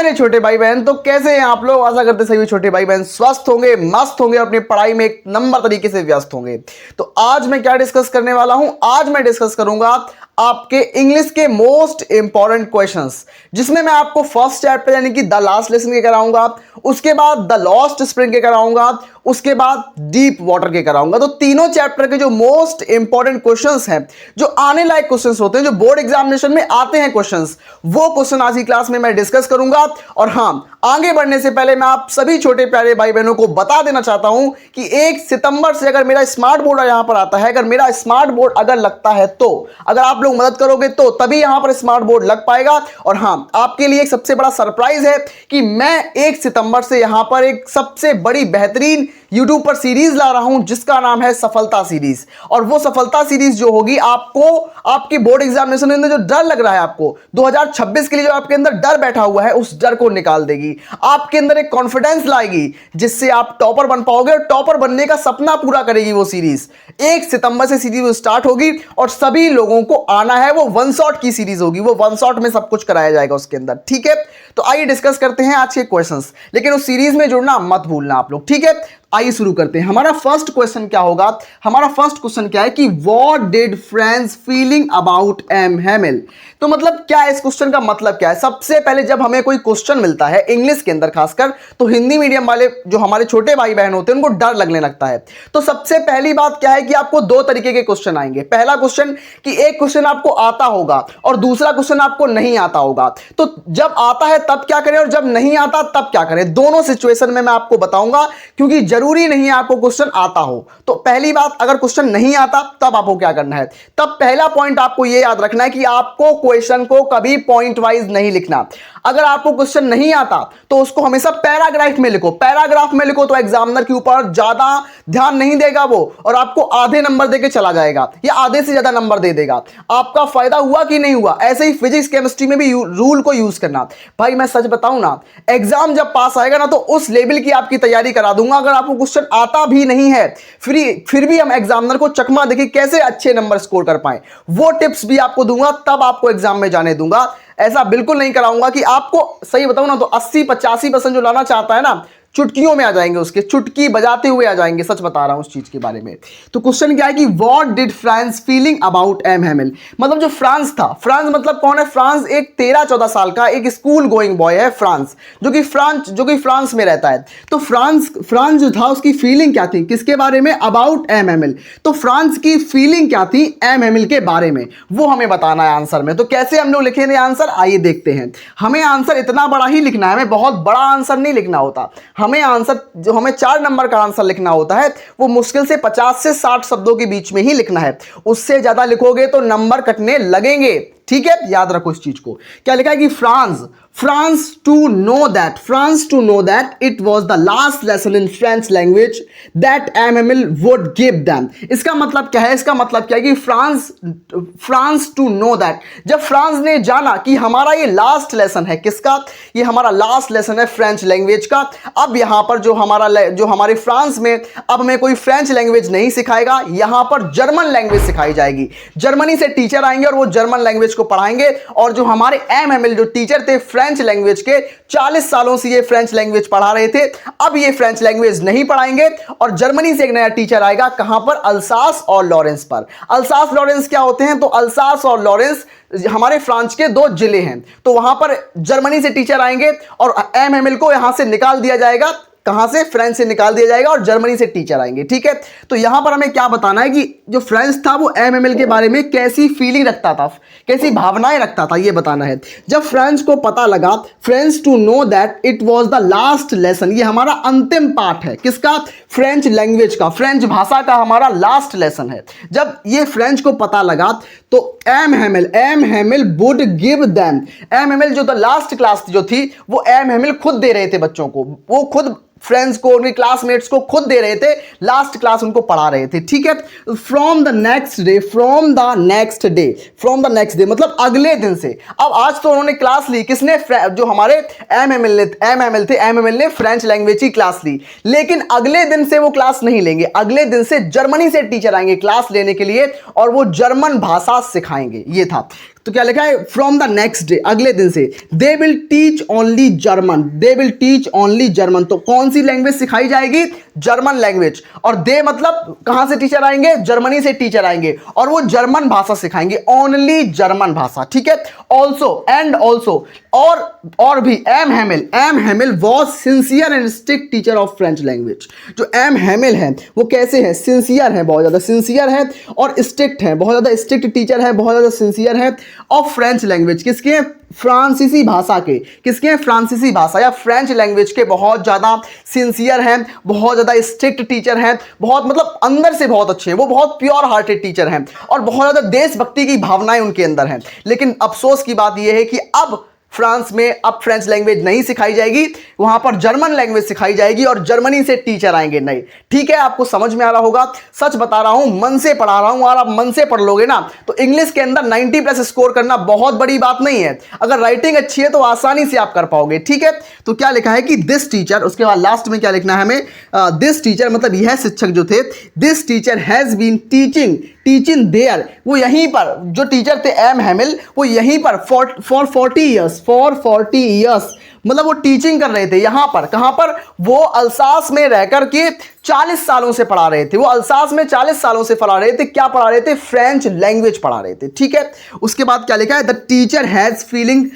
मेरे छोटे भाई बहन, तो कैसे हैं आप लोग। आशा करते सभी छोटे भाई बहन स्वस्थ होंगे, मस्त होंगे, अपनी पढ़ाई में एक नंबर तरीके से व्यस्त होंगे। तो आज मैं क्या डिस्कस करने वाला हूं, आज मैं डिस्कस करूंगा आपके इंग्लिश के मोस्ट इंपॉर्टेंट क्वेश्चंस, जिसमें मैं आपको फर्स्ट चैप्टर यानी कि द लास्ट लेसन के कराऊंगा, उसके बाद द लॉस्ट स्प्रिंग के कराऊंगा, उसके बाद डीप वाटर के कराऊंगा। तो तीनों चैप्टर के जो मोस्ट इंपॉर्टेंट क्वेश्चंस हैं, जो आने लायक क्वेश्चंस होते हैं, जो बोर्ड एग्जामिनेशन में आते हैं क्वेश्चंस, वो क्वेश्चन आज की क्लास में मैं डिस्कस करूंगा। और हां, आगे बढ़ने से पहले मैं आप सभी छोटे प्यारे भाई बहनों को बता देना चाहता हूं कि 1 सितंबर से अगर मेरा स्मार्ट बोर्ड यहां पर आता है, अगर मेरा स्मार्ट बोर्ड अगर लगता है, तो अगर आप लोग मदद करोगे तो तभी यहां पर स्मार्ट बोर्ड लग पाएगा। और हां, आपके लिए एक सबसे बड़ा सरप्राइज है कि मैं 1 सितंबर से यहां पर एक सबसे बड़ी बेहतरीन YouTube पर सीरीज ला रहा हूं, जिसका नाम है सफलता सीरीज। और वो सफलता सीरीज जो होगी, आपको आपके बोर्ड एग्जामिनेशन में जो डर लग रहा है, आपको 2026 के लिए जो आपके अंदर डर बैठा हुआ है, उस डर को निकाल देगी। आपके अंदर एक कॉन्फिडेंस लाएगी, जिससे आप टॉपर बन पाओगे, और टॉपर बनने का सपना पूरा करेगी वो सीरीज। 1 सितंबर से सीरीज स्टार्ट होगी और सभी लोगों को आना है। वो वन शॉट की सीरीज होगी, वो वन शॉट में सब कुछ कराया जाएगा उसके अंदर, ठीक है। तो आइए डिस्कस करते हैं आज के क्वेश्चंस, लेकिन उस सीरीज में जुड़ना मत भूलना आप लोग, ठीक है। आइए शुरू करते हैं। हमारा फर्स्ट क्वेश्चन क्या होगा, हमारा फर्स्ट क्वेश्चन क्या है कि what did France feeling about M Hamel. तो मतलब क्या है, इस क्वेश्चन का मतलब क्या है। सबसे पहले जब हमें कोई क्वेश्चन मिलता है इंग्लिश के अंदर खासकर, तो हिंदी मीडियम वाले जो हमारे छोटे भाई बहन होते हैं, उनको डर लगने लगता है। तो सबसे पहली बात क्या है कि आपको दो तरीके के क्वेश्चन आएंगे। पहला क्वेश्चन कि एक क्वेश्चन आपको आता होगा और दूसरा क्वेश्चन आपको नहीं आता होगा। तो जब आता है तब क्या करें और जब नहीं आता तब क्या करें, दोनों सिचुएशन में मैं आपको बताऊंगा, क्योंकि जरूरी नहीं है आपको क्वेश्चन आता हो। तो पहली बात, अगर क्वेश्चन नहीं आता तब आपको क्या करना है। तब पहला पॉइंट आपको यह याद रखना है कि आपको क्वेश्चन को कभी पॉइंट वाइज नहीं लिखना। अगर आपको क्वेश्चन नहीं आता तो उसको हमेशा पैराग्राफ में लिखो। पैराग्राफ में लिखो तो एग्जामिनर के ऊपर ज्यादा ध्यान नहीं देगा वो, और आपको आधे नंबर देके चला जाएगा या आधे से ज्यादा नंबर दे देगा। आपका फायदा हुआ कि नहीं हुआ। ऐसे ही फिजिक्स केमिस्ट्री में भी रूल को यूज करना। भाई मैं सच बताऊं ना, एग्जाम जब पास आएगा ना, तो उस लेवल की आपकी तैयारी करा दूंगा। अगर आपको क्वेश्चन आता भी नहीं है, फिर भी हम एग्जामिनर को चकमा देके कैसे अच्छे नंबर स्कोर कर पाए, वो टिप्स भी आपको दूंगा, तब आपको एग्जाम में जाने दूंगा। ऐसा बिल्कुल नहीं कराऊंगा कि आपको, सही बताऊं ना, तो 80-85% जो लाना चाहता है ना, चुटकियों में आ जाएंगे, उसके चुटकी बजाते हुए आ जाएंगे। सच बता रहा हूं उस चीज के बारे में। तो क्वेश्चन क्या है कि what did France feeling about M Hamel. मतलब जो फ्रांस था, फ्रांस मतलब कौन है। फ्रांस एक 13-14 साल का एक स्कूल गोइंग बॉय है, फ्रांस, जो कि फ्रांस में रहता है। तो फ्रांस जो था, उसकी फीलिंग क्या थी, किसके बारे में, अबाउट एम हैमिल। तो फ्रांस की फीलिंग क्या थी एम हैमिल के बारे में, वो हमें बताना है आंसर में। तो कैसे हम लोग लिखेंगे आंसर, आइए देखते हैं। हमें आंसर इतना बड़ा ही लिखना है, हमें बहुत बड़ा आंसर नहीं लिखना होता। हमें आंसर, जो हमें 4 नंबर का आंसर लिखना होता है, वो मुश्किल से 50 से 60 शब्दों के बीच में ही लिखना है। उससे ज्यादा लिखोगे तो नंबर कटने लगेंगे, ठीक है। याद रखो इस चीज को। क्या लिखा है कि France to know that it was the last lesson in French language that M. Hamel would give them। इसका मतलब क्या है, इसका मतलब क्या है कि फ्रांस टू नो दैट, जब फ्रांस ने जाना कि हमारा ये लास्ट लेसन है, किसका, ये हमारा लास्ट लेसन है फ्रेंच लैंग्वेज का। अब यहां पर जो हमारे फ्रांस में अब हमें कोई फ्रेंच लैंग्वेज नहीं सिखाएगा, यहां पर जर्मन लैंग्वेज सिखाई जाएगी। जर्मनी से टीचर आएंगे और वो जर्मन लैंग्वेज को पढ़ाएंगे। और जो हमारे एम हैमिल जो टीचर थे फ्रेंच लैंग्वेज के, 40 सालों से ये फ्रेंच लैंग्वेज पढ़ा रहे थे, अब ये फ्रेंच लैंग्वेज नहीं पढ़ाएंगे और जर्मनी से एक नया टीचर आएगा। कहां पर, अल्सास और लॉरेंस पर। अल्सास लॉरेंस क्या होते हैं, तो अल्सास और लॉरेंस हमारे फ्रांस के 2 जिले हैं। तो वहां पर जर्मनी से टीचर आएंगे और एम हैमिल को यहां से निकाल दिया जाएगा। कहां से, फ्रेंच से निकाल दिया जाएगा और जर्मनी से टीचर आएंगे, ठीक है। तो यहां पर हमें क्या बताना है कि जो फ्रेंच था वो एम हैमिल के बारे में कैसी फीलिंग रखता था, कैसी भावनाएं रखता था, ये बताना है। जब फ्रेंच को पता लगा, French to know that it was the last lesson, ये हमारा अंतिम पाठ है, किसका, फ्रेंच लैंग्वेज का, फ्रेंच भाषा का हमारा लास्ट लेसन है। जब ये फ्रेंच को पता लगा तो M Hamel would give them, M Hamel जो लास्ट क्लास जो थी, वो एम हैमिल खुद दे रहे थे बच्चों को, वो खुद फ्रेंड्स को, उनके क्लासमेट्स को खुद दे रहे थे, लास्ट क्लास उनको पढ़ा रहे थे, ठीक है। फ्रॉम द नेक्स्ट डे मतलब अगले दिन से। अब आज तो उन्होंने क्लास ली, किसने, जो हमारे एम हैमिल ने फ्रेंच लैंग्वेज की क्लास ली। लेकिन अगले दिन से वो क्लास नहीं लेंगे, अगले दिन से जर्मनी से टीचर आएंगे क्लास लेने के लिए और वो जर्मन भाषा सिखाएंगे, ये था। तो क्या लिखा है, फ्रॉम द नेक्स्ट डे, अगले दिन से, they will teach only German, they will teach only German. तो कौन सी लैंग्वेज सिखाई जाएगी, जर्मन लैंग्वेज। और दे मतलब कहां से टीचर आएंगे, जर्मनी से टीचर आएंगे और वो जर्मन भाषा सिखाएंगे, ओनली जर्मन भाषा, ठीक है। ऑल्सो, एंड ऑल्सो, और भी, M Hamel was sincere and strict teacher of French language. जो एम हेमिल है वो कैसे है, सिंसियर है, बहुत ज़्यादा सिंसियर है और स्ट्रिक्ट है, बहुत ज़्यादा स्ट्रिक्ट टीचर है, बहुत ज़्यादा सिंसियर है ऑफ फ्रेंच लैंग्वेज। किसके, फ्रांसीसी भाषा के, किसके हैं, फ्रांसीसी भाषा या फ्रेंच लैंग्वेज के बहुत ज़्यादा सिंसियर हैं, बहुत ज़्यादा स्ट्रिक्ट टीचर हैं, बहुत मतलब अंदर से बहुत अच्छे हैं, वो बहुत प्योर हार्टेड टीचर हैं और बहुत ज़्यादा देशभक्ति की भावनाएं उनके अंदर हैं। लेकिन अफसोस की बात यह है कि अब फ्रांस में अब फ्रेंच लैंग्वेज नहीं सिखाई जाएगी, वहां पर जर्मन लैंग्वेज सिखाई जाएगी और जर्मनी से टीचर आएंगे नए। ठीक है, आपको समझ में आ रहा होगा, सच बता रहा हूं, मन से पढ़ा रहा हूं और आप मन से पढ़ लोगे ना तो इंग्लिश के अंदर 90+ स्कोर करना बहुत बड़ी बात नहीं है। अगर राइटिंग अच्छी है तो आसानी से आप कर पाओगे। ठीक है, तो क्या लिखा है कि दिस टीचर, उसके बाद लास्ट में क्या लिखना है हमें, दिस टीचर मतलब यह शिक्षक जो थे, this teacher has been teaching there, वो यहीं पर जो टीचर थे एम हेमिल, वो यहीं पर फॉर 40 ईयर्स मतलब वो टीचिंग कर रहे थे यहां पर, कहां पर, वो अल्सास में रहकर के 40 सालों से पढ़ा रहे थे, वो अल्सास में 40 सालों से पढ़ा रहे थे। क्या पढ़ा रहे थे, फ्रेंच लैंग्वेज पढ़ा रहे थे। ठीक है, उसके बाद क्या लिखा है, the teacher has feeling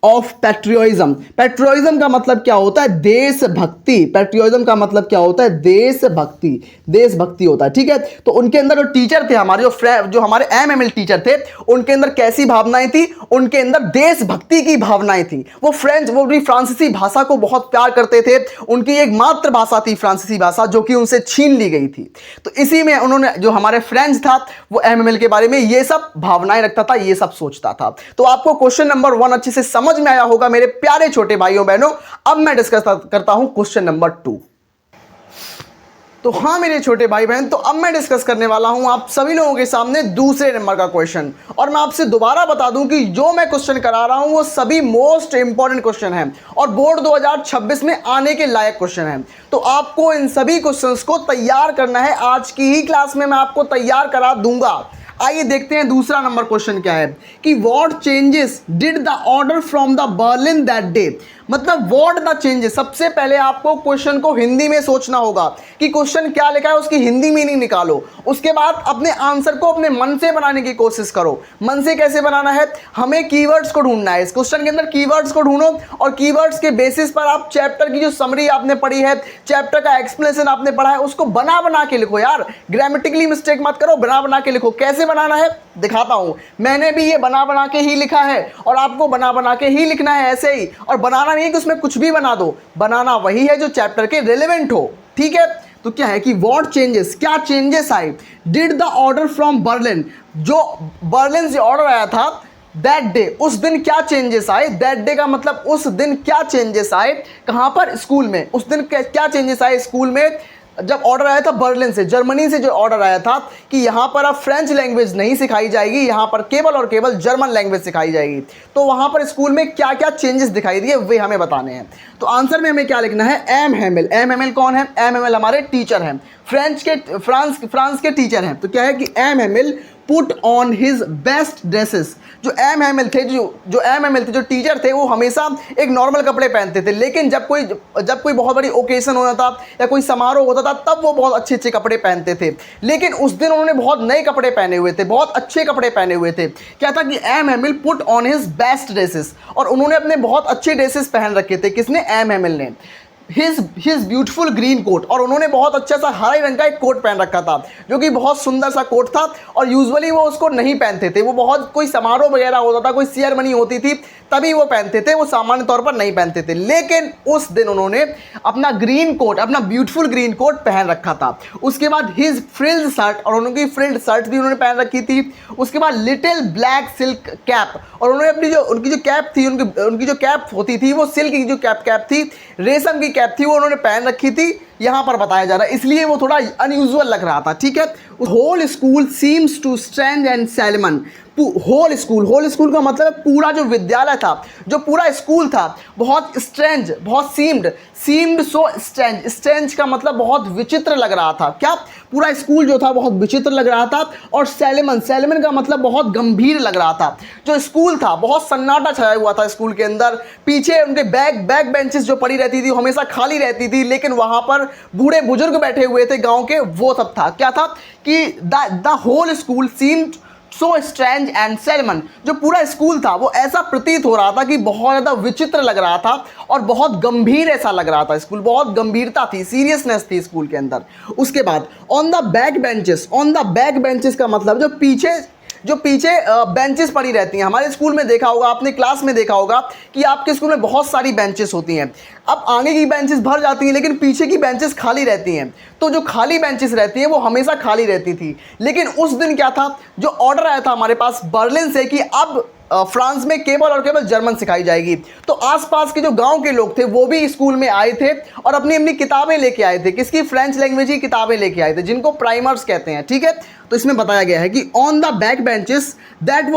of patriotism. Patriotism का मतलब क्या होता है, देशभक्ति। पैट्रियोटिज्म का मतलब क्या होता है, देशभक्ति, देशभक्ति होता है। ठीक है, तो उनके अंदर जो टीचर थे हमारे, जो हमारे एमएमएल टीचर थे, उनके अंदर कैसी भावनाएं थी, उनके अंदर देशभक्ति की भावनाएं थी। वो भी फ्रांसीसी भाषा को बहुत प्यार करते थे, उनकी एक मातृभाषा थी फ्रांसीसी भाषा, जो कि उनसे छीन ली गई थी। तो इसी में उन्होंने, जो हमारे फ्रेंच था वो एमएमएल के बारे में ये सब भावनाएं रखता था, ये सब सोचता था। तो आपको क्वेश्चन नंबर 1 अच्छे से समझ में आया होगा मेरे प्यारे छोटे भाइयों बहनों। अब मैं डिस्कस करता हूं क्वेश्चन नंबर 2। तो हाँ मेरे छोटे भाई बहन, तो अब मैं डिस्कस करने वाला हूं आप सभी लोगों के सामने दूसरे नंबर का क्वेश्चन। और मैं आपसे दोबारा बता दूं कि जो मैं क्वेश्चन करा रहा हूं वो सभी मोस्ट इंपॉर्टेंट क्वेश्चन हैं और बोर्ड 2026 में आने के लायक क्वेश्चन हैं। तो आपको इन सभी क्वेश्चंस को तैयार करना है, आज की ही क्लास में मैं आपको तैयार करा दूंगा। आइए देखते हैं दूसरा नंबर क्वेश्चन क्या है कि what changes did the order from the Berlin that day. मतलब व्हाट द चेंजेस, सबसे पहले आपको क्वेश्चन को हिंदी में सोचना होगा कि क्वेश्चन क्या लिखा है, उसकी हिंदी मीनिंग निकालो। उसके बाद अपने आंसर को अपने मन से बनाने की कोशिश करो। मन से कैसे बनाना है, हमें कीवर्ड्स को ढूंढना है, इस क्वेश्चन के अंदर कीवर्ड्स को ढूंढो और कीवर्ड्स के बेसिस पर आप चैप्टर की जो समरी आपने पढ़ी है, चैप्टर का एक्सप्लेनेशन आपने पढ़ा है, उसको बना के लिखो यार। ग्रामेटिकली मिस्टेक मत करो, बना के लिखो। कैसे बनाना है दिखाता हूं, मैंने भी ये बना के ही लिखा है और आपको बना के ही लिखना है ऐसे ही। और बनाना नहीं है कि उसमें कुछ भी बना दो, बनाना वही है जो चैप्टर के रिलेवेंट हो। ठीक है, तो क्या है कि व्हाट चेंजेस, क्या चेंजेस आए, did the order from Berlin, जो बर्लिन से ऑर्डर आया था दैट डे, उस दिन क्या चेंजेस आए। दैट डे का मतलब उस दिन क्या चेंजेस आए, कहां पर, स्कूल में। उस दिन क्या चेंजेस आए स्कूल में जब ऑर्डर आया था बर्लिन से, जर्मनी से जो ऑर्डर आया था कि यहां पर अब फ्रेंच लैंग्वेज नहीं सिखाई जाएगी, यहां पर केवल और केवल जर्मन लैंग्वेज सिखाई जाएगी। तो वहां पर स्कूल में क्या क्या चेंजेस दिखाई दिए वे हमें बताने हैं। तो आंसर में हमें क्या लिखना है, एम हेमिल। एम हेमिल कौन है, एम हेमिल हमारे टीचर हैं, फ्रांस के टीचर हैं। तो क्या है कि M Hamel put on his best dresses. जो एम हेमिल थे, जो टीचर थे, वो हमेशा एक नॉर्मल कपड़े पहनते थे, लेकिन जब कोई बहुत बड़ी ओकेजन होता था या कोई समारोह होता था तब वो बहुत अच्छे कपड़े पहनते थे। लेकिन उस दिन उन्होंने बहुत नए कपड़े पहने हुए थे, बहुत अच्छे कपड़े पहने हुए थे। क्या था कि M Hamel put on his best dresses, और उन्होंने अपने बहुत अच्छे ड्रेसेस पहन रखे थे। किसने, एम हेमिल ने। हिज ब्यूटीफुल ग्रीन कोट, और उन्होंने बहुत अच्छा सा हरे रंग का एक कोट पहन रखा था जो कि बहुत सुंदर सा कोट था और यूजुअली वो उसको नहीं पहनते थे। वो बहुत कोई समारोह वगैरह होता था, कोई सेरेमनी होती थी तभी वो पहनते थे, वो सामान्य तौर पर नहीं पहनते थे। लेकिन उस दिन उन्होंने अपना ग्रीन कोट, अपना ब्यूटीफुल ग्रीन कोट पहन रखा था। उसके बाद हिज फ्रिल्ड शर्ट, और उनकी फ्रिल्ड शर्ट भी उन्होंने पहन रखी थी। उसके बाद लिटिल ब्लैक सिल्क कैप, और उन्होंने अपनी उनकी जो कैप थी, उनकी जो कैप होती थी वो सिल्क की जो कैप थी, रेशम की कैप थी, वो उन्होंने पहन रखी थी। यहाँ पर बताया जा रहा है, इसलिए वो थोड़ा अनयूजुअल लग रहा था। ठीक है, whole school seems to strange and solemn. Whole school का मतलब पूरा जो विद्यालय था, जो पूरा स्कूल था, बहुत स्ट्रेंज, बहुत सीम्ड सो स्ट्रेंज का मतलब बहुत विचित्र लग रहा था। क्या? पूरा स्कूल जो था बहुत विचित्र लग रहा था। और सैलमन का मतलब बहुत गंभीर लग रहा था। जो स्कूल था बहुत सन्नाटा छाया हुआ था स्कूल के अंदर। पीछे उनके बैक बेंचेस जो पड़ी रहती थी हमेशा खाली रहती थी, लेकिन वहां पर बूढ़े बुजुर्ग बैठे हुए थे गांव के, वो सब था। क्या था कि the whole school seemed so strange and solemn. जो पूरा स्कूल था वो ऐसा प्रतीत हो रहा था कि बहुत ज़्यादा विचित्र लग रहा था और बहुत गंभीर ऐसा लग रहा था। स्कूल बहुत गंभीरता थी, सीरियसनेस थी स्कूल के अंदर। उसके बाद ऑन द बैक बेंचेस का मतलब जो पीछे बेंचेस पड़ी रहती हैं। हमारे स्कूल में देखा होगा आपने, क्लास में देखा होगा कि आपके स्कूल में बहुत सारी बेंचेस होती हैं। अब आगे की बेंचेस भर जाती हैं लेकिन पीछे की बेंचेस खाली रहती हैं। तो जो खाली बेंचेस रहती हैं वो हमेशा खाली रहती थी। लेकिन उस दिन क्या था, जो ऑर्डर आया था हमारे पास बर्लिन से कि अब फ्रांस में केवल जर्मन सिखाई जाएगी। तो आसपास के जो गांव के लोग थे वो भी स्कूल में आए थे और अपनी अपनी किताबें लेके आए थे। किसकी? फ्रेंच लैंग्वेज की किताबें लेके आए थे, जिनको प्राइमर्स कहते हैं। ठीक है, तो इसमें बताया गया है कि on the back benches that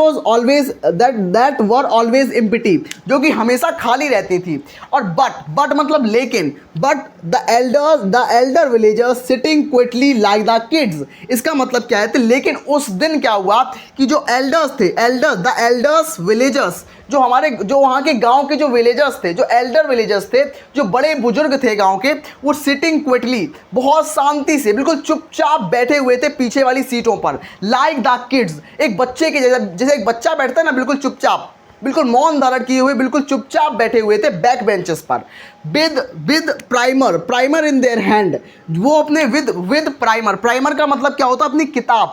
were always empty, जो कि हमेशा खाली रहती थी। और बट मतलब लेकिन, but the elder villagers sitting quietly like the kids. इसका मतलब क्या है? लेकिन उस दिन क्या हुआ कि जो द एल्डर्स विलेजर्स, जो वहाँ के गांव के जो विलेजर्स थे, जो एल्डर विलेजर्स थे, जो बड़े बुजुर्ग थे गांव के, वो सिटिंग क्विटली, बहुत शांति से, बिल्कुल चुपचाप बैठे हुए थे पीछे वाली सीटों पर, लाइक द किड्स, एक बच्चे के जैसे एक बच्चा बैठता है ना, बिल्कुल चुपचाप, बिल्कुल मौन धारण किए हुए, बिल्कुल चुपचाप बैठे हुए थे बैक बेंचेस पर। With primer in their hand, वो अपने विद प्राइमर का मतलब क्या होता है?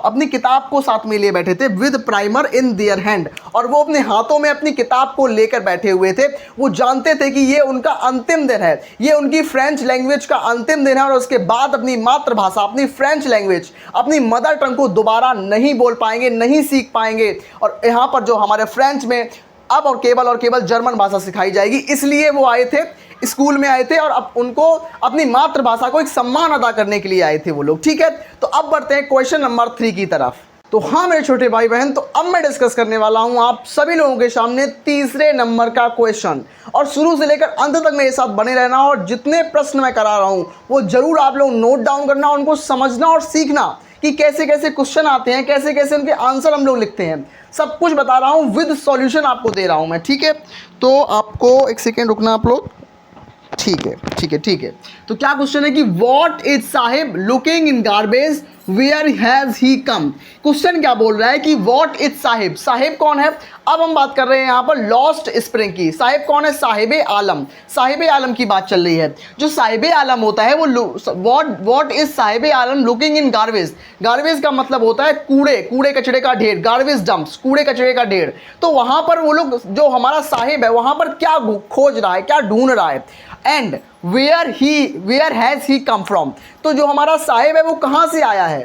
अपनी किताब को साथ में लिए बैठे थे, with primer in their hand, और वो अपने हाथों में अपनी किताब को लेकर बैठे हुए थे। वो जानते थे कि ये उनका अंतिम दिन है, ये उनकी फ्रेंच लैंग्वेज का अंतिम दिन है, और उसके बाद अपनी मातृभाषा, अपनी फ्रेंच लैंग्वेज, अपनी मदर टंग को दोबारा नहीं बोल पाएंगे, नहीं सीख पाएंगे। और यहाँ पर जो हमारे फ्रेंच में अब और केवल जर्मन भाषा सिखाई जाएगी, इसलिए वो आए थे, स्कूल में आए थे, और अब उनको अपनी मातृभाषा को एक सम्मान अदा करने के लिए आए थे वो लोग। ठीक है, तो अब बढ़ते हैं क्वेश्चन नंबर 3 की तरफ। तो हाँ मेरे छोटे भाई बहन, तो अब मैं डिस्कस करने वाला हूं आप सभी लोगों के सामने तीसरे नंबर का क्वेश्चन, और शुरू से लेकर अंत तक मेरे साथ बने रहना, और जितने प्रश्न मैं करा रहा हूं वो जरूर आप लोग नोट डाउन करना, उनको समझना और सीखना कि कैसे कैसे क्वेश्चन आते हैं, कैसे कैसे उनके आंसर हम लोग लिखते हैं। सब कुछ बता रहा हूँ, विद सॉल्यूशन आपको दे रहा हूँ मैं। ठीक है, तो आपको एक सेकेंड रुकना आप लोग। ठीक है। तो क्या क्वेश्चन है कि what is Saheb looking in garbage, where has he come. Question क्या बोल रहा है कि व्हाट इज साहिब, साहिब कौन है। अब हम बात कर रहे हैं यहाँ पर लॉस्ट स्प्रिंग की। साहिब कौन है? साहिब आलम की बात चल रही है। जो साहिब आलम होता है वो what is Sahib Alam looking in garbage. Garbage का मतलब होता है कूड़े कचड़े का ढेर, गार्बेज डंप्स, कूड़े कचड़े का ढेर। तो वहां पर वो लोग, जो हमारा साहिब है, वहां पर क्या खोज रहा है, क्या ढूंढ रहा है। And where has he come from, तो जो हमारा साहिब है वो कहाँ से आया है।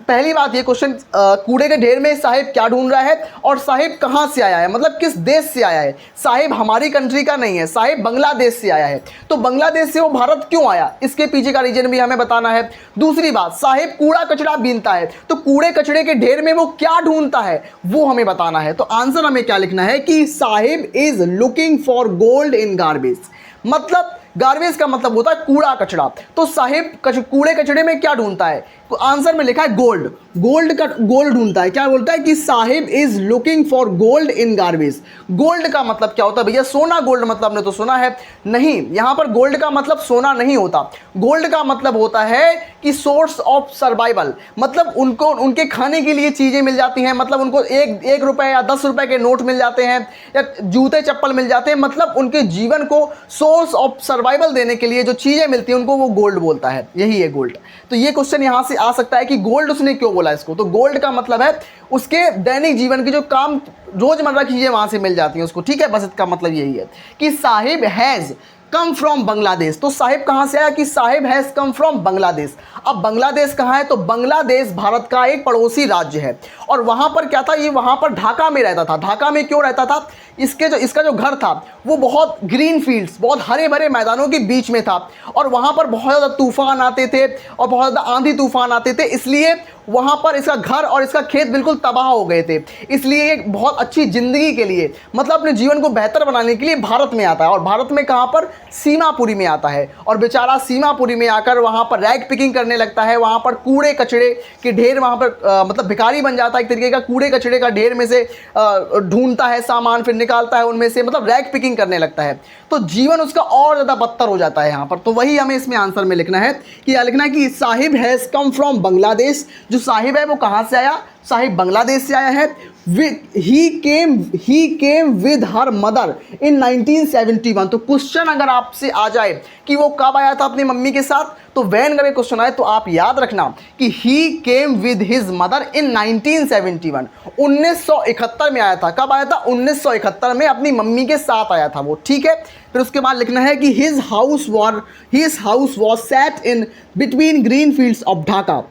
पहली बात ये क्वेश्चन, कूड़े के ढेर में साहिब क्या ढूंढ रहा है, और साहिब कहाँ से आया है, मतलब किस देश से आया है। साहिब हमारी कंट्री का नहीं है, साहिब बांग्लादेश से आया है। तो बांग्लादेश से वो भारत क्यों आया, इसके पीछे का रीजन भी हमें बताना है। दूसरी बात, साहिब कूड़ा कचड़ा बीनता है, तो कूड़े कचड़े के ढेर में वो क्या ढूंढता है वो हमें बताना है। तो आंसर हमें क्या लिखना है कि Sahib is looking for gold in garbage. मतलब गार्बेज का मतलब होता है कूड़ा कचड़ा, तो साहिब कूड़े कचड़े में क्या ढूंढता है, तो आंसर में लिखा है गोल्ड ढूंढता है। क्या बोलता है कि Sahib is looking for gold in garbage. Gold का मतलब क्या होता है भैया? सोना। गोल्ड मतलब आपने तो सुना है, नहीं, यहां पर गोल्ड का मतलब सोना नहीं होता। गोल्ड का मतलब होता है कि सोर्स ऑफ सर्वाइवल, मतलब उनको उनके खाने के लिए चीजें मिल जाती हैं, मतलब उनको एक रुपए या 10 रुपए के नोट मिल जाते हैं, या जूते चप्पल मिल जाते हैं, मतलब उनके जीवन को सोर्स ऑफ सर्वाइवल देने के लिए जो चीजें मिलती हैं उनको वो गोल्ड बोलता है, यही है गोल्ड। तो ये क्वेश्चन यहां से आ सकता है कि गोल्ड उसने क्यों बोला इसको। तो गोल्ड का मतलब है उसके दैनिक जीवन की जो काम, रोजमर्रा की चीजें वहां से मिल जाती हैं उसको। ठीक है, बस इसका मतलब यही है कि Sahib has come from Bangladesh. तो साहिब कहां से आया कि Sahib has come from Bangladesh. अब बांग्लादेश कहां है? तो बांग्लादेश भारत का एक पड़ोसी राज्य है, और वहां पर क्या था, ये वहां पर ढाका में रहता था। ढाका में क्यों रहता था इसका जो घर था वो बहुत ग्रीन फील्ड्स, बहुत हरे भरे मैदानों के बीच में था, और वहाँ पर बहुत ज़्यादा तूफान आते थे और बहुत ज़्यादा आंधी तूफान आते थे, इसलिए वहाँ पर इसका घर और इसका खेत बिल्कुल तबाह हो गए थे। इसलिए ये बहुत अच्छी ज़िंदगी के लिए, मतलब अपने जीवन को बेहतर बनाने के लिए भारत में आता है, और भारत में कहाँ पर, सीमापुरी में आता है, और बेचारा सीमापुरी में आकर वहाँ पर रैग पिकिंग करने लगता है। वहाँ पर कूड़े कचड़े के ढेर, वहाँ पर मतलब भिखारी बन जाता है एक तरीके का, कूड़े कचड़े का ढेर में से ढूंढता है सामान, फिर निकालता है उनमें से, मतलब रैग पिकिंग करने लगता है। तो जीवन उसका और ज़्यादा बदतर हो जाता है यहाँ पर। तो वही हमें इसमें आंसर में लिखना है कि यह लिखना है कि Sahib has come from Bangladesh. जो साहिब है वो कहाँ से आया, साहिब बांग्लादेश से आया है। He came with her mother in 1971। तो क्वेश्चन अगर आपसे आ जाए कि वो कब आया था अपनी मम्मी के साथ, तो वैन अगर क्वेश्चन आए तो आप याद रखना कि he came with his mother in 1971, 1971 में आया था। कब आया था, 1971 में अपनी मम्मी के साथ आया था वो, ठीक है। फिर उसके बाद लिखना है कि his house was set in between green fields of Dhaka.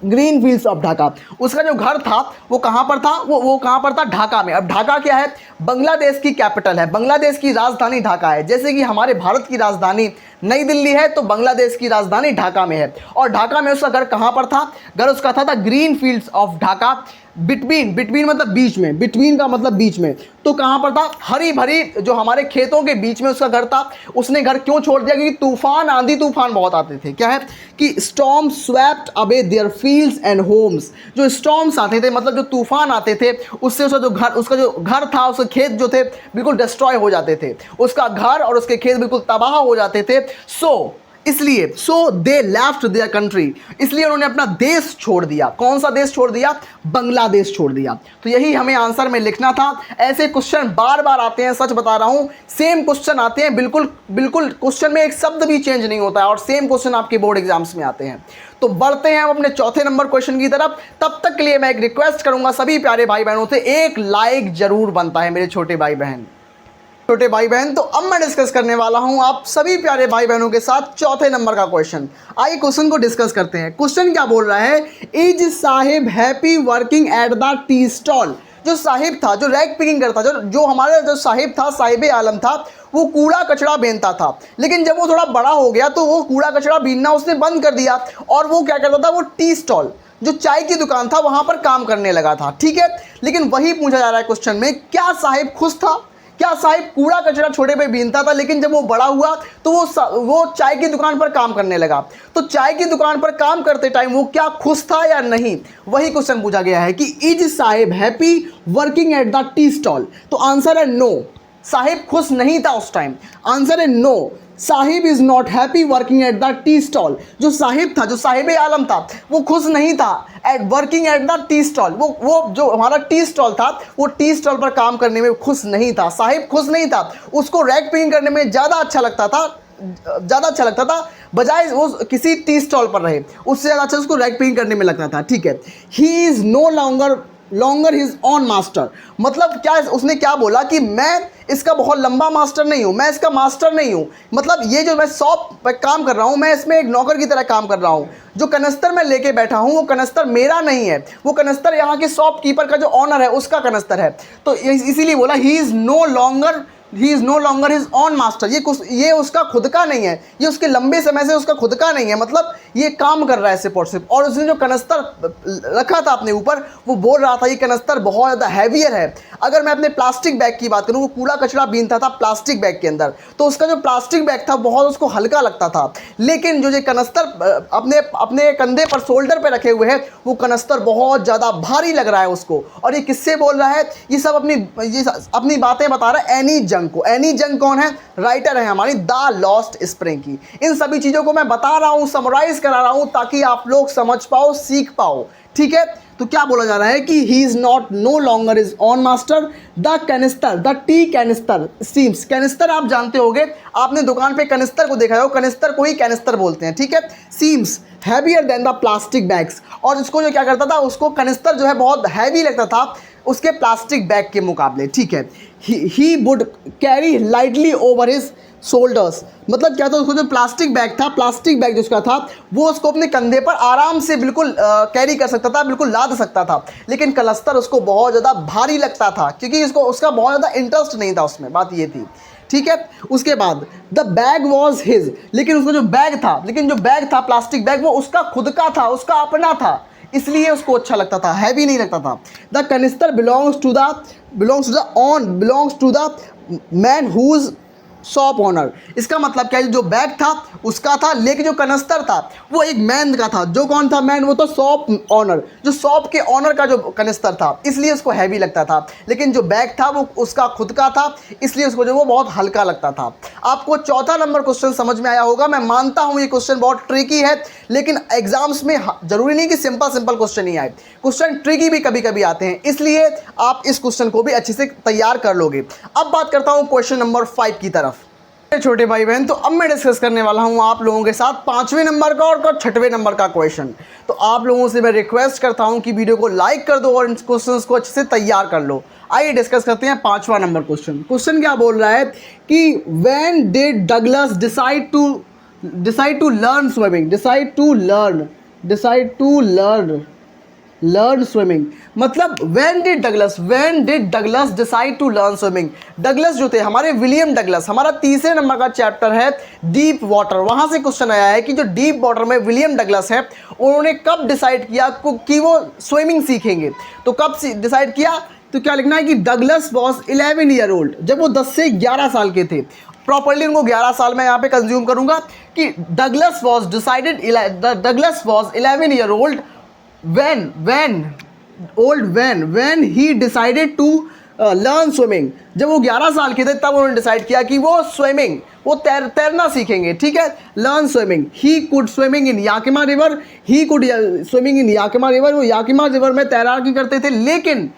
Green fields of Dhaka, उसका जो घर था वो कहाँ पर था, वो कहाँ पर था, ढाका में। अब ढाका क्या है, बांग्लादेश की कैपिटल है, बांग्लादेश की राजधानी ढाका है। जैसे कि हमारे भारत की राजधानी नई दिल्ली है, तो बांग्लादेश की राजधानी ढाका में है। और ढाका में उसका घर कहाँ पर था, घर उसका था green fields of Dhaka. Between मतलब बीच में, बिटवीन का मतलब बीच में, तो कहाँ पर था, हरी भरी जो हमारे खेतों के बीच में उसका घर था। उसने घर क्यों छोड़ दिया, क्योंकि तूफान, आंधी तूफान बहुत आते थे। क्या है कि storm swept away their fields and homes. जो स्टॉर्म्स आते थे, मतलब जो तूफान आते थे, उससे उसका जो घर था, उसके खेत जो थे बिल्कुल डिस्ट्रॉय हो जाते थे, उसका घर और उसके खेत बिल्कुल तबाह हो जाते थे। सो दे लेफ्ट देयर कंट्री, इसलिए उन्होंने अपना देश छोड़ दिया। कौन सा देश छोड़ दिया, बांग्लादेश छोड़ दिया। तो यही हमें आंसर में लिखना था। ऐसे क्वेश्चन बार बार आते हैं, सच बता रहा हूं, सेम क्वेश्चन आते हैं, बिल्कुल क्वेश्चन में एक शब्द भी चेंज नहीं होता है, और सेम क्वेश्चन आपके बोर्ड एग्जाम्स में आते हैं। तो बढ़ते हैं हम अपने चौथे नंबर क्वेश्चन की तरफ। तब तक के लिए मैं एक रिक्वेस्ट करूंगा सभी प्यारे भाई बहनों से, एक लाइक जरूर बनता है मेरे छोटे भाई बहन। तो अब मैं डिस्कस करने वाला हूं आप सभी प्यारे भाई बहनों के साथ चौथे नंबर का क्वेश्चन। आइए क्वेश्चन को डिस्कस करते हैं। क्वेश्चन क्या बोल रहा है, is Saheb happy working at the tea stall. जो साहिब था, जो रैग पिकिंग करता, जो हमारा जो साहिब था, साहिब आलम था, वो कूड़ा कचरा बीनता था। लेकिन जब वो थोड़ा बड़ा हो गया तो वो कूड़ा कचरा बीनना उसने बंद कर दिया, और वो क्या करता था, वो टी स्टॉल, जो चाय की दुकान था, वहां पर काम करने लगा था, ठीक है। लेकिन वही पूछा जा रहा है क्वेश्चन में, क्या साहिब खुश था, क्या साहिब कूड़ा कचरा छोटे पे बीनता था, लेकिन जब वो बड़ा हुआ तो वो चाय की दुकान पर काम करने लगा। तो चाय की दुकान पर काम करते टाइम वो क्या खुश था या नहीं, वही क्वेश्चन पूछा गया है कि is Saheb happy working at the tea stall. तो आंसर है नो, साहिब खुश नहीं था उस टाइम। आंसर है no, Saheb is not happy working at the tea stall. जो साहिब था, जो साहिब आलम था, वो खुश नहीं था at working at the tea stall. वो जो हमारा टी स्टॉल था, वो टी स्टॉल पर काम करने में खुश नहीं था। साहिब खुश नहीं था, उसको रैग पिकिंग करने में ज़्यादा अच्छा लगता था, बजाय वो किसी टी स्टॉल पर रहे, उससे ज़्यादा अच्छा उसको रैग पिकिंग करने में लगता था, ठीक है। He is no longer his own master. मतलब क्या, उसने क्या बोला कि मैं इसका बहुत लंबा मास्टर नहीं हूँ, मैं इसका मास्टर नहीं हूँ। मतलब ये जो मैं शॉप पर काम कर रहा हूँ, मैं इसमें एक नौकर की तरह काम कर रहा हूँ। जो कनस्तर मैं लेके बैठा हूँ, वो कनस्तर मेरा नहीं है, वो कनस्तर यहाँ के शॉपकीपर का जो ऑनर है उसका कनस्तर है। तो इसीलिए बोला he is no longer his own master. ये उसका खुद का नहीं है, ये उसके लंबे समय से उसका खुद का नहीं है, मतलब ये काम कर रहा है सिर्फ और सिर्फ। और उसने जो कनस्तर रखा था अपने ऊपर, वो बोल रहा था ये कनस्तर बहुत ज़्यादा हैवियर है। अगर मैं अपने प्लास्टिक बैग की बात करूँ, वो कूड़ा कचरा बीनता था प्लास्टिक बैग के अंदर, तो उसका जो प्लास्टिक बैग था बहुत उसको हल्का लगता था। लेकिन जो कनस्तर अपने कंधे पर, शोल्डर पर रखे हुए है, वो कनस्तर बहुत ज़्यादा भारी लग रहा है उसको। और ये किससे बोल रहा है, ये सब अपनी बातें बता रहा है एनी जंग को। एनी जंग कौन है, राइटर है हमारी द लॉस्ट स्प्रिंग की। इन सभी चीज़ों को मैं बता रहा हूँ, समराइज करा रहा हूँ, ताकि आप लोग समझ पाओ, सीख पाओ, ठीक है। तो क्या बोला जा रहा है कि he is not know longer is on master the canister, the T canister seems. Canister आप जानते होंगे, आपने दुकान पे कैनिस्टर को देखा हो, कैनिस्टर को ही कैनिस्टर बोलते हैं, ठीक है। Seems heavier than the plastic bags. और इसको जो क्या करता था, उसको कैनिस्टर जो है बहुत हैवी लगता था, उसके प्लास्टिक बैग के मुकाबले, ठीक है। He would carry lightly over his shoulders, मतलब क्या था, उसको जो प्लास्टिक बैग था, प्लास्टिक बैग जिसका था, वो उसको अपने कंधे पर आराम से बिल्कुल कैरी कर सकता था, बिल्कुल लाद सकता था। लेकिन कलस्तर उसको बहुत ज़्यादा भारी लगता था, क्योंकि उसका बहुत ज़्यादा इंटरेस्ट नहीं था उसमें, बात ये थी, ठीक है। उसके बाद द बैग वॉज हिज, लेकिन उसका जो बैग था प्लास्टिक बैग, वो उसका खुद का था, उसका अपना था, इसलिए उसको अच्छा लगता था, हैवी नहीं लगता था। The canister belongs to the man whose shop owner, इसका मतलब क्या है, जो बैग था उसका था, लेकिन जो कनस्तर था वो एक मैन का था। जो कौन था मैन, वो तो शॉप ऑनर, जो शॉप के ऑनर का जो कनस्तर था, इसलिए उसको हैवी लगता था। लेकिन जो बैग था वो उसका खुद का था, इसलिए उसको जो वो बहुत हल्का लगता था। आपको चौथा नंबर क्वेश्चन समझ में आया होगा। मैं मानता हूँ ये क्वेश्चन बहुत ट्रिकी है, लेकिन एग्जाम्स में जरूरी नहीं कि सिंपल क्वेश्चन ही आए, क्वेश्चन ट्रिकी भी कभी कभी आते हैं, इसलिए आप इस क्वेश्चन को भी अच्छे से तैयार कर लोगे। अब बात करता हूँ क्वेश्चन नंबर 5 की तरफ। छोटे भाई बहन, तो अब मैं डिस्कस करने वाला हूं आप लोगों के साथ 5वें नंबर का और 6वें नंबर का क्वेश्चन। तो आप लोगों से मैं रिक्वेस्ट करता हूं कि वीडियो को लाइक कर दो और इन क्वेश्चंस को अच्छे से तैयार कर लो। आइए डिस्कस करते हैं 5वां नंबर क्वेश्चन। क्वेश्चन क्या बोल रहा है कि when did Douglas decide to learn swimming, learn swimming, मतलब when did Douglas decide to learn swimming. Douglas जो थे हमारे, विलियम डगलस, हमारा तीसरे नंबर का चैप्टर है डीप वाटर, वहां से क्वेश्चन आया है कि जो डीप वाटर में विलियम डगलस है, उन्होंने कब डिसाइड किया कि वो स्विमिंग सीखेंगे। तो कब डिसाइड किया, तो क्या लिखना है कि डगलस वॉज 11 ईयर ओल्ड, जब वो 10 से 11 साल के थे। प्रॉपर्ली उनको 11 साल में यहाँ पे कंज्यूम करूंगा कि Douglas was 11 year old when he decided to learn swimming। जब वो 11 साल के थे तब उन्होंने डिसाइड किया कि वो तैरना सीखेंगे, ठीक है। Learn swimming, he could swimming in Yakima river, वो याकिमा रिवर में तैराकी करते थे, लेकिन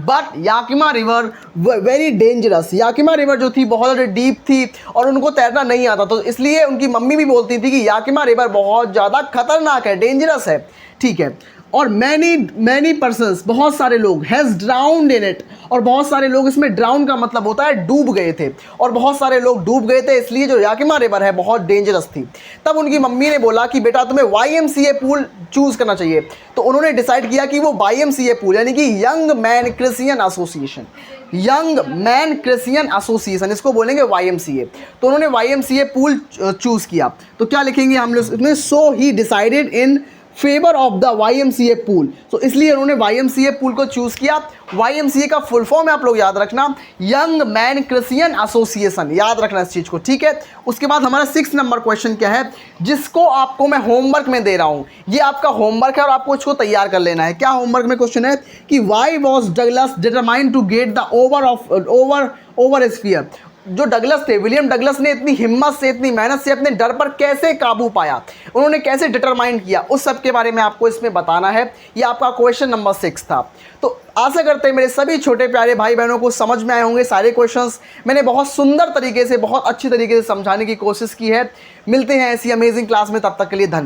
but Yakima river very dangerous, Yakima river जो थी बहुत ज़्यादा डीप थी और उनको तैरना नहीं आता, तो इसलिए उनकी मम्मी भी बोलती थी कि याकिमा रिवर बहुत ज़्यादा खतरनाक है, डेंजरस है, ठीक है। और मैनी पर्सन्स, बहुत सारे लोग, हैज़ ड्राउन्ड इन इट, और बहुत सारे लोग, इसमें ड्राउन का मतलब होता है डूब गए थे, और बहुत सारे लोग डूब गए थे, इसलिए जो याकिमा रिवर है बहुत डेंजरस थी। तब उनकी मम्मी ने बोला कि बेटा तुम्हें YMCA पूल चूज़ करना चाहिए। तो उन्होंने डिसाइड किया कि वो YMCA पूल, यानी कि यंग मैन क्रिश्चियन एसोसिएशन, इसको बोलेंगे YMCA। तो उन्होंने YMCA पूल चूज़ किया। तो क्या लिखेंगे हम लोग इसमें, so he decided in favour of the YMCA pool, तो इसलिए उन्होंने YMCA पूल को चूज़ किया। YMCA का फुल फॉर्म है, आप लोग याद रखना, यंग मैन क्रिश्चियन एसोसिएशन, याद रखना इस चीज़ को, ठीक है। उसके बाद हमारा 6 नंबर क्वेश्चन क्या है, जिसको आपको मैं होमवर्क में दे रहा हूँ, ये आपका होमवर्क है और आपको इसको तैयार कर लेना है। क्या होमवर्क में क्वेश्चन है कि why was Douglas determined to get the over sphere. जो डगलस थे, विलियम डगलस ने इतनी हिम्मत से, इतनी मेहनत से अपने डर पर कैसे काबू पाया, उन्होंने कैसे डिटरमाइन किया, उस सब के बारे में आपको इसमें बताना है। ये आपका क्वेश्चन नंबर 6 था। तो आशा करते हैं मेरे सभी छोटे प्यारे भाई बहनों को समझ में आए होंगे सारे क्वेश्चंस। मैंने बहुत सुंदर तरीके से, बहुत अच्छी तरीके से समझाने की कोशिश की है। मिलते हैं ऐसी अमेजिंग क्लास में, तब तक के लिए धन्यवाद।